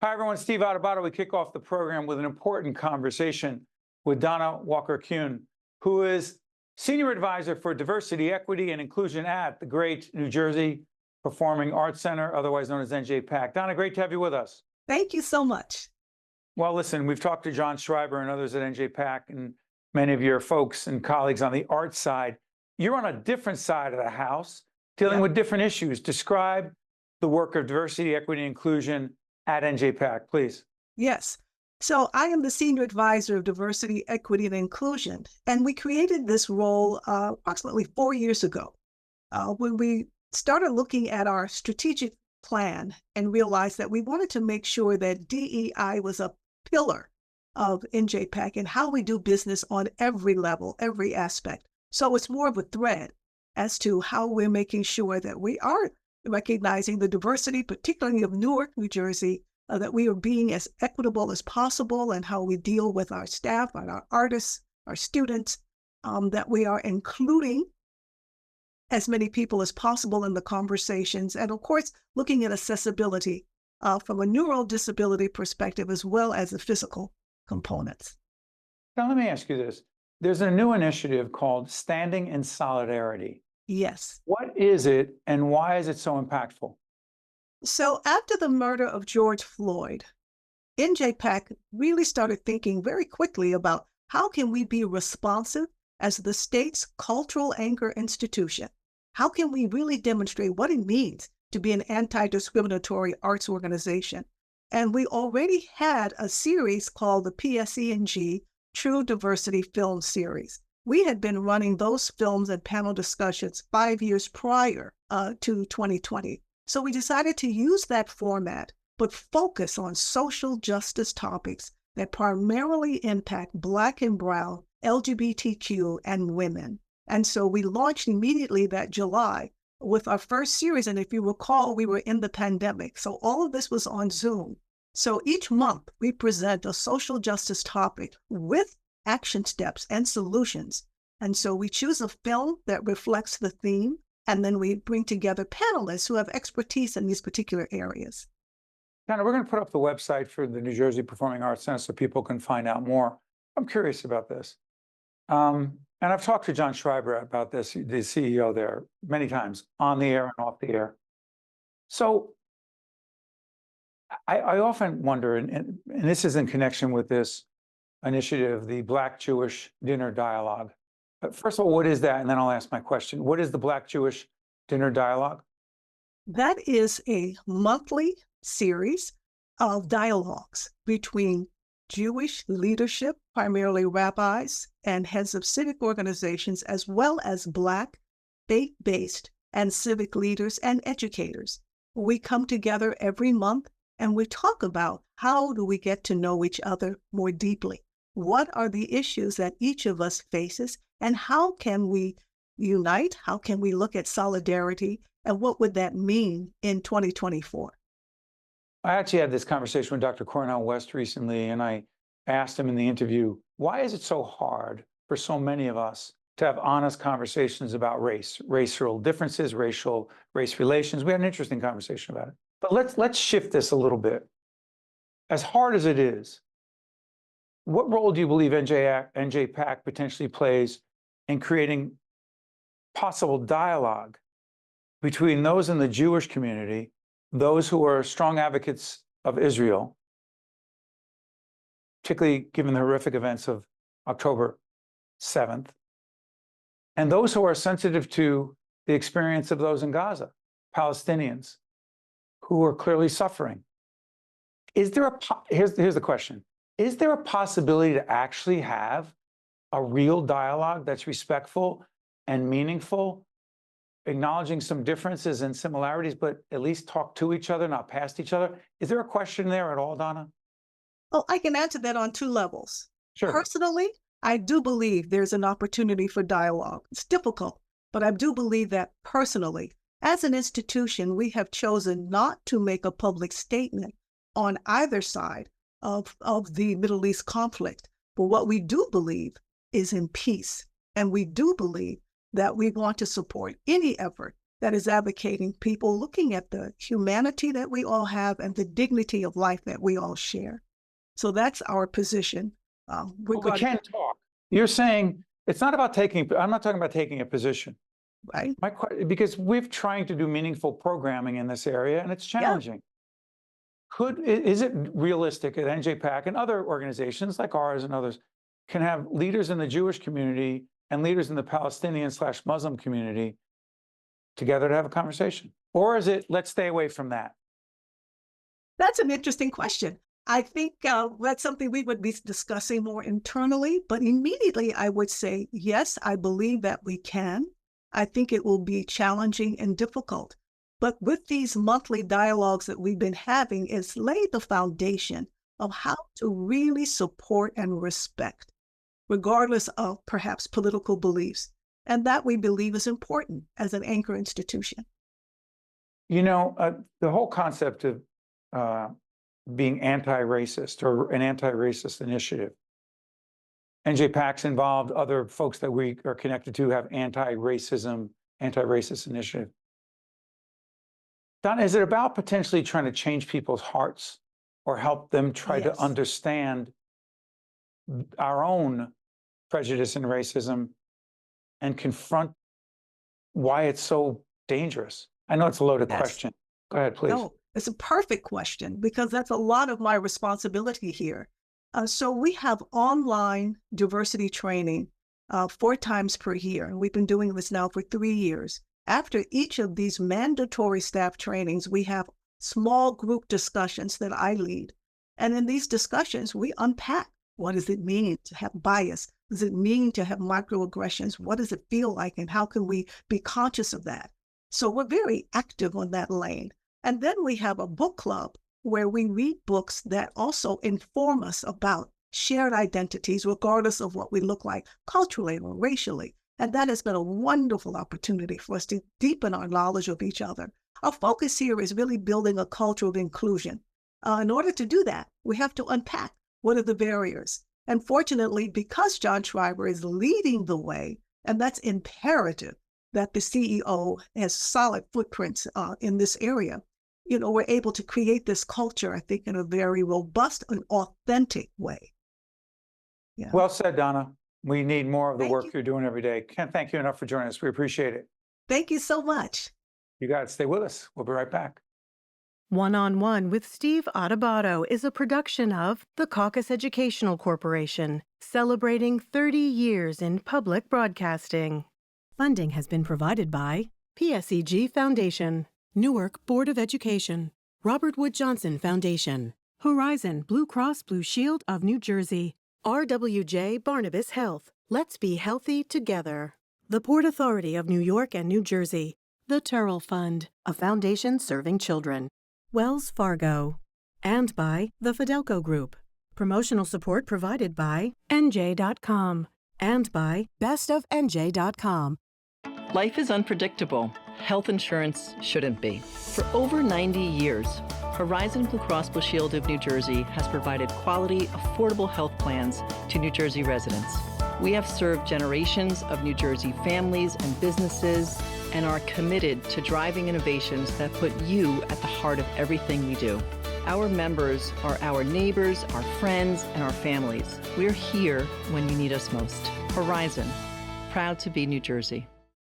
Hi, everyone. Steve Adubato. We kick off the program with an important conversation with Donna Walker-Kuhne, who is Senior Advisor for Diversity, Equity, and Inclusion at the great New Jersey Performing Arts Center, otherwise known as NJPAC. Donna, great to have you with us. Thank you so much. Well, listen, we've talked to John Schreiber and others at NJPAC and many of your folks and colleagues on the arts side. You're on a different side of the house, dealing with different issues. Describe the work of diversity, equity, and inclusion at NJPAC, please. Yes. So I am the Senior Advisor of Diversity, Equity, and Inclusion. And we created this role approximately 4 years ago when we started looking at our strategic plan and realized that we wanted to make sure that DEI was a pillar of NJPAC and how we do business on every level, every aspect. So it's more of a thread as to how we're making sure that we are recognizing the diversity, particularly of Newark, New Jersey, that we are being as equitable as possible and how we deal with our staff and our artists, our students, that we are including as many people as possible in the conversations. And of course, looking at accessibility from a neural disability perspective, as well as the physical components. Now, let me ask you this. There's a new initiative called Standing in Solidarity. Yes. What is it and why is it so impactful? So after the murder of George Floyd, NJPAC really started thinking very quickly about how can we be responsive as the state's cultural anchor institution? How can we really demonstrate what it means to be an anti-discriminatory arts organization? And we already had a series called the PSENG True Diversity Film Series. We had been running those films and panel discussions 5 years prior to 2020. So we decided to use that format, but focus on social justice topics that primarily impact Black and Brown, LGBTQ, and women. And so we launched immediately that July with our first series. And if you recall, we were in the pandemic. So all of this was on Zoom. So each month we present a social justice topic with action steps and solutions. And so we choose a film that reflects the theme, and then we bring together panelists who have expertise in these particular areas. Donna, we're going to put up the website for the New Jersey Performing Arts Center so people can find out more. I'm curious about this. And I've talked to John Schreiber about this, the CEO there, many times, on the air and off the air. So I often wonder, and this is in connection with this initiative, the Black-Jewish Dinner Dialogue. First of all, what is that? And then I'll ask my question. What is the Black-Jewish Dinner Dialogue? That is a monthly series of dialogues between Jewish leadership, primarily rabbis and heads of civic organizations, as well as Black, faith-based, and civic leaders and educators. We come together every month and we talk about how do we get to know each other more deeply? What are the issues that each of us faces? And how can we unite? How can we look at solidarity? And what would that mean in 2024? I actually had this conversation with Dr. Cornel West recently, and I asked him in the interview, why is it so hard for so many of us to have honest conversations about race, racial differences, race relations? We had an interesting conversation about it. But let's shift this a little bit. As hard as it is, what role do you believe NJPAC potentially plays in creating possible dialogue between those in the Jewish community, those who are strong advocates of Israel, particularly given the horrific events of October 7th, and those who are sensitive to the experience of those in Gaza, Palestinians, who are clearly suffering? Is there here's the question. Is there a possibility to actually have a real dialogue that's respectful and meaningful, acknowledging some differences and similarities, but at least talk to each other, not past each other? Is there a question there at all, Donna? Oh, I can answer that on 2 levels. Sure. Personally, I do believe there's an opportunity for dialogue. It's difficult, but I do believe that personally. As an institution, we have chosen not to make a public statement on either side of the Middle East conflict. But what we do believe is in peace. And we do believe that we want to support any effort that is advocating people looking at the humanity that we all have and the dignity of life that we all share. So that's our position. But we can't talk. You're saying it's not about I'm not talking about taking a position. Right. Because we're trying to do meaningful programming in this area, and it's challenging. Is it realistic that NJPAC and other organizations like ours and others can have leaders in the Jewish community and leaders in the Palestinian/Muslim community together to have a conversation? Or is it, let's stay away from that? That's an interesting question. I think that's something we would be discussing more internally, but immediately I would say, yes, I believe that we can. I think it will be challenging and difficult. But with these monthly dialogues that we've been having, it's laid the foundation of how to really support and respect, regardless of perhaps political beliefs. And that we believe is important as an anchor institution. You know, the whole concept of being anti-racist or an anti-racist initiative. NJPAC's involved, other folks that we are connected to have anti-racist initiative. Donna, is it about potentially trying to change people's hearts or help them try to understand our own prejudice and racism and confront why it's so dangerous? I know it's a loaded question. Go ahead, please. No, it's a perfect question because that's a lot of my responsibility here. So we have online diversity training 4 times per year. And we've been doing this now for 3 years. After each of these mandatory staff trainings, we have small group discussions that I lead. And in these discussions, we unpack what does it mean to have bias? What does it mean to have microaggressions? What does it feel like? And how can we be conscious of that? So we're very active on that lane. And then we have a book club where we read books that also inform us about shared identities, regardless of what we look like culturally or racially. And that has been a wonderful opportunity for us to deepen our knowledge of each other. Our focus here is really building a culture of inclusion. In order to do that, we have to unpack what are the barriers. And fortunately, because John Schreiber is leading the way, and that's imperative that the CEO has solid footprints in this area, we're able to create this culture, I think, in a very robust and authentic way. Yeah. Well said, Donna. We need more of the work you're doing every day. Can't thank you enough for joining us. We appreciate it. Thank you so much. You got to stay with us. We'll be right back. One-on-One with Steve Adubato is a production of the Caucus Educational Corporation, celebrating 30 years in public broadcasting. Funding has been provided by PSEG Foundation, Newark Board of Education, Robert Wood Johnson Foundation, Horizon Blue Cross Blue Shield of New Jersey, RWJ Barnabas Health. Let's be healthy together. The Port Authority of New York and New Jersey, the Terrell Fund, a foundation serving children, Wells Fargo, and by the Fidelco Group. Promotional support provided by NJ.com and by bestofNJ.com. Life is unpredictable. Health insurance shouldn't be. For over 90 years, Horizon Blue Cross Blue Shield of New Jersey has provided quality, affordable health plans to New Jersey residents. We have served generations of New Jersey families and businesses and are committed to driving innovations that put you at the heart of everything we do. Our members are our neighbors, our friends, and our families. We're here when you need us most. Horizon, proud to be New Jersey.